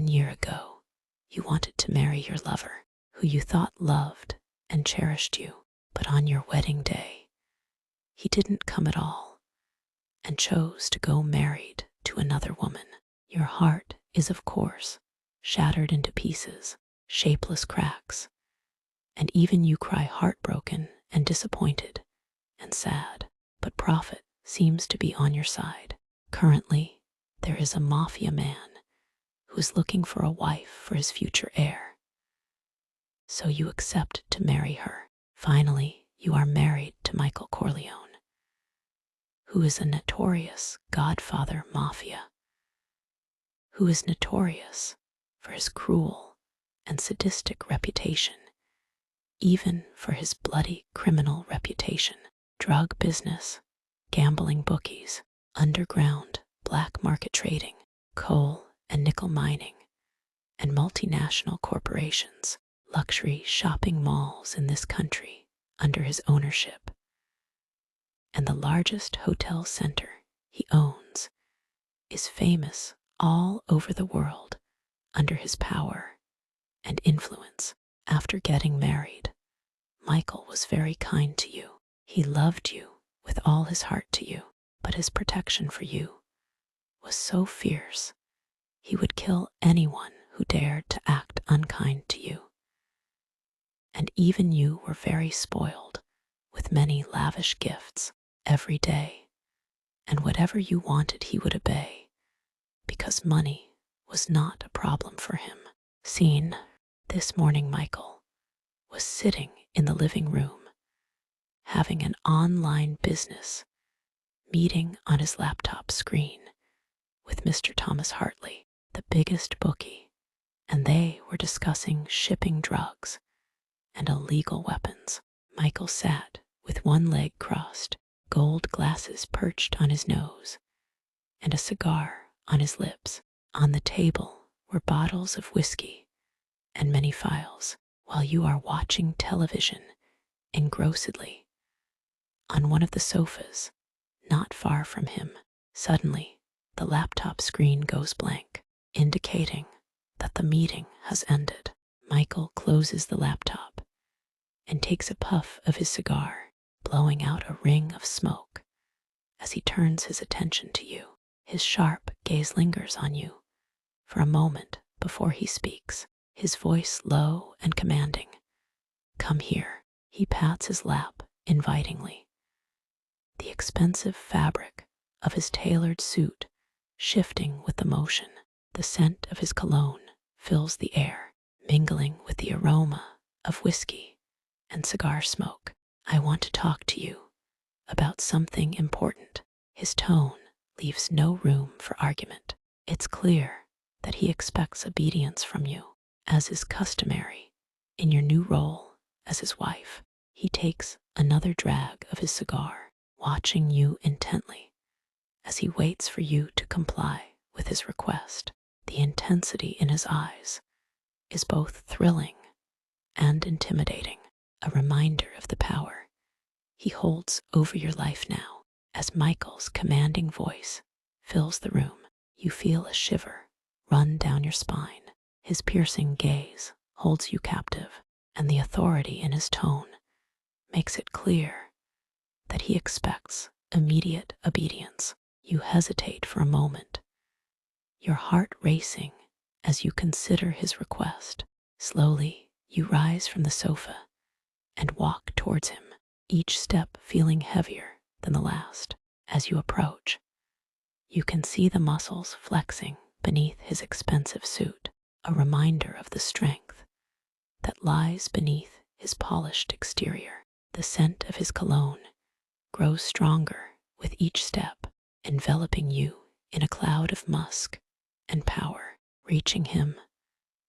1 year ago, you wanted to marry your lover, who you thought loved and cherished you, but on your wedding day, he didn't come at all and chose to go married to another woman. Your heart is, of course, shattered into pieces, shapeless cracks, and even you cry heartbroken and disappointed and sad. But profit seems to be on your side. Currently, there is a mafia man who is looking for a wife for his future heir. So you accept to marry her. Finally, you are married to Michael Corleone, who is a notorious Godfather mafia, who is notorious for his cruel and sadistic reputation, even for his bloody criminal reputation. Drug business, gambling bookies, underground black market trading, coal and nickel mining, and multinational corporations, luxury shopping malls in this country under his ownership, and the largest hotel center he owns is famous all over the world under his power and influence. After getting married, Michael was very kind to you. He loved you with all his heart to you, but his protection for you was so fierce he would kill anyone who dared to act unkind to you. And even you were very spoiled with many lavish gifts every day, and whatever you wanted he would obey, because money was not a problem for him. Scene: this morning Michael was sitting in the living room having an online business meeting on his laptop screen with Mr. Thomas Hartley, the biggest bookie, and they were discussing shipping drugs and illegal weapons. Michael sat with one leg crossed, gold glasses perched on his nose, and a cigar on his lips. On the table were bottles of whiskey and many files, while you are watching television engrossedly. On one of the sofas, not far from him, suddenly the laptop screen goes blank, indicating that the meeting has ended. Michael closes the laptop and takes a puff of his cigar, blowing out a ring of smoke as he turns his attention to you. His sharp gaze lingers on you for a moment before he speaks, his voice low and commanding. Come here. He pats his lap invitingly, the expensive fabric of his tailored suit shifting with the motion. The scent of his cologne fills the air, mingling with the aroma of whiskey and cigar smoke. I want to talk to you about something important. His tone leaves no room for argument. It's clear that he expects obedience from you, as is customary in your new role as his wife. He takes another drag of his cigar, watching you intently as he waits for you to comply with his request. The intensity in his eyes is both thrilling and intimidating, a reminder of the power he holds over your life now. As Michael's commanding voice fills the room, you feel a shiver run down your spine. His piercing gaze holds you captive, and the authority in his tone makes it clear that he expects immediate obedience. You hesitate for a moment, your heart racing as you consider his request. Slowly, you rise from the sofa and walk towards him, each step feeling heavier than the last. As you approach, you can see the muscles flexing beneath his expensive suit, a reminder of the strength that lies beneath his polished exterior. The scent of his cologne grows stronger with each step, enveloping you in a cloud of musk and power. Reaching him,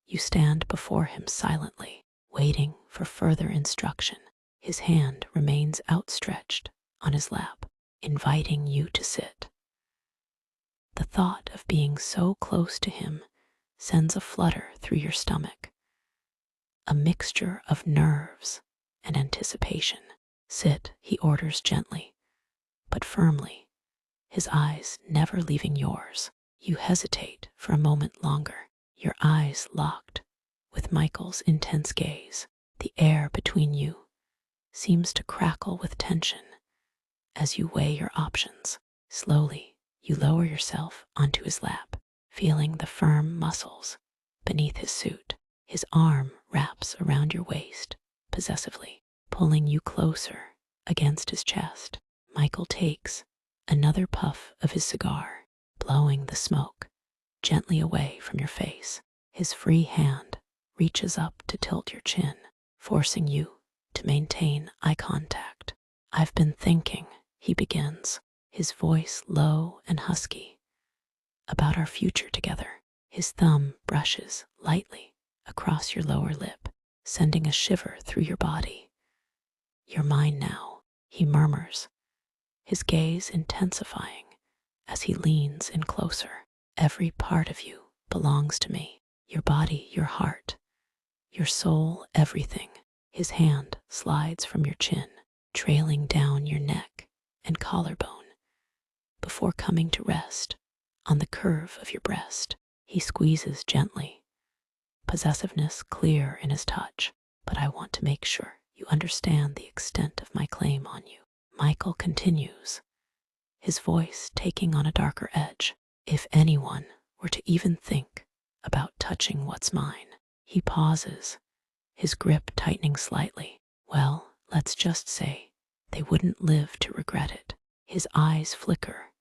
you stand before him silently, waiting for further instruction. His hand remains outstretched on his lap, inviting you to sit. The thought of being so close to him sends a flutter through your stomach, a mixture of nerves and anticipation. Sit, he orders gently, but firmly, his eyes never leaving yours. You hesitate for a moment longer, your eyes locked with Michael's intense gaze. The air between you seems to crackle with tension as you weigh your options. Slowly, you lower yourself onto his lap, feeling the firm muscles beneath his suit. His arm wraps around your waist, possessively, pulling you closer against his chest. Michael takes another puff of his cigar, blowing the smoke gently away from your face. His free hand reaches up to tilt your chin, forcing you to maintain eye contact. I've been thinking, he begins, his voice low and husky, about our future together. His thumb brushes lightly across your lower lip, sending a shiver through your body. You're mine now, he murmurs, his gaze intensifying as he leans in closer. Every part of you belongs to me, your body, your heart, your soul, everything. His hand slides from your chin, trailing down your neck and collarbone, before coming to rest on the curve of your breast. He squeezes gently, possessiveness clear in his touch. But I want to make sure you understand the extent of my claim on you, Michael continues, his voice taking on a darker edge. If anyone were to even think about touching what's mine, he pauses, his grip tightening slightly. Well, let's just say they wouldn't live to regret it. His eyes flicker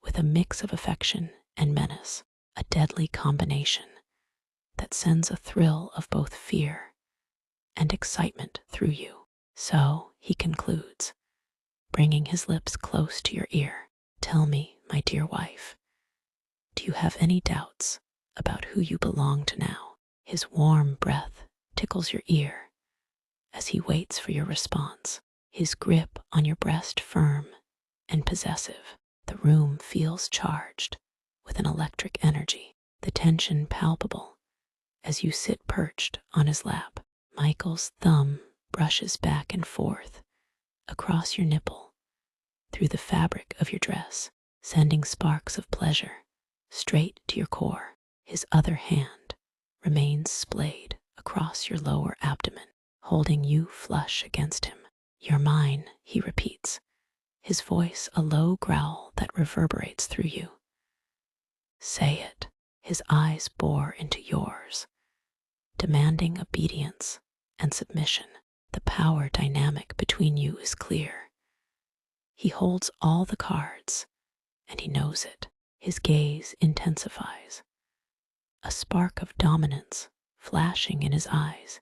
with a mix of affection and menace, a deadly combination that sends a thrill of both fear and excitement through you. So, he concludes, bringing his lips close to your ear, tell me, my dear wife, do you have any doubts about who you belong to now? His warm breath tickles your ear as he waits for your response, his grip on your breast firm and possessive. The room feels charged with an electric energy, the tension palpable as you sit perched on his lap. Michael's thumb brushes back and forth across your nipple, through the fabric of your dress, sending sparks of pleasure straight to your core. His other hand remains splayed across your lower abdomen, holding you flush against him. You're mine, he repeats, his voice a low growl that reverberates through you. Say it. His eyes bore into yours, demanding obedience and submission. The power dynamic between you is clear. He holds all the cards, and he knows it. His gaze intensifies, a spark of dominance flashing in his eyes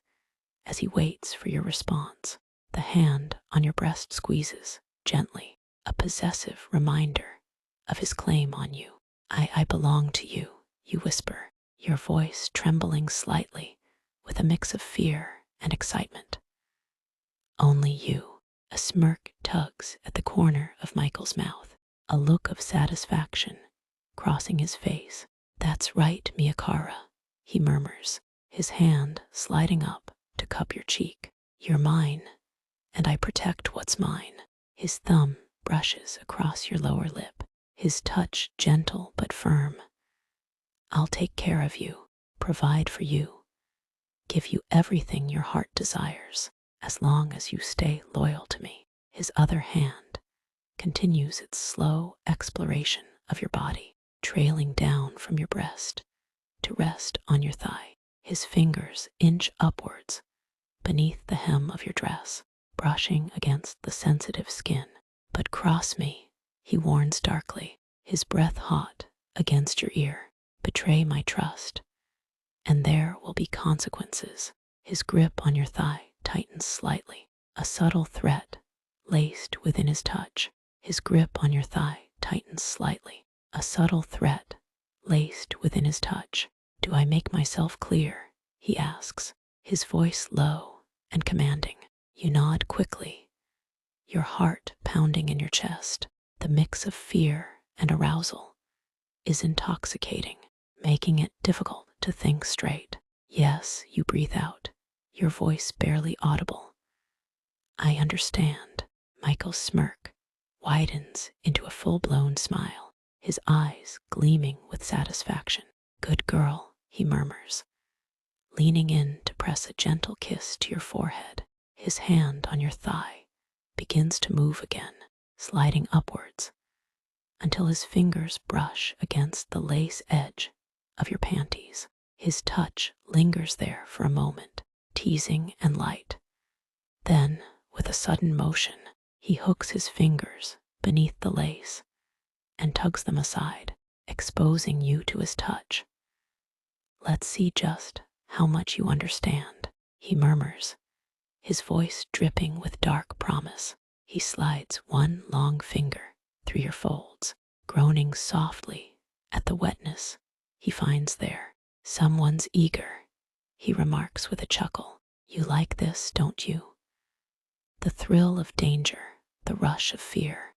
as he waits for your response. The hand on your breast squeezes gently, a possessive reminder of his claim on you. I belong to you, you whisper, your voice trembling slightly with a mix of fear and excitement. Only you. A smirk tugs at the corner of Michael's mouth, a look of satisfaction crossing his face. That's right, Miyakara, he murmurs, his hand sliding up to cup your cheek. You're mine, and I protect what's mine. His thumb brushes across your lower lip, his touch gentle but firm. I'll take care of you, provide for you, give you everything your heart desires, as long as you stay loyal to me. His other hand continues its slow exploration of your body, trailing down from your breast to rest on your thigh. His fingers inch upwards beneath the hem of your dress, brushing against the sensitive skin. But cross me, he warns darkly, his breath hot against your ear. Betray my trust, and there will be consequences. His grip on your thigh tightens slightly, a subtle threat laced within his touch. His grip on your thigh tightens slightly, a subtle threat laced within his touch. Do I make myself clear? He asks, his voice low and commanding. You nod quickly, your heart pounding in your chest. The mix of fear and arousal is intoxicating, making it difficult to think straight. Yes, you breathe out, your voice barely audible. I understand. Michael's smirk widens into a full-blown smile, his eyes gleaming with satisfaction. Good girl, he murmurs, leaning in to press a gentle kiss to your forehead. His hand on your thigh begins to move again, sliding upwards until his fingers brush against the lace edge of your panties. His touch lingers there for a moment, teasing and light. Then, with a sudden motion, he hooks his fingers beneath the lace and tugs them aside, exposing you to his touch. Let's see just how much you understand, he murmurs, his voice dripping with dark promise. He slides one long finger through your folds, groaning softly at the wetness he finds there. Someone's eager, he remarks with a chuckle. You like this, don't you? The thrill of danger, the rush of fear,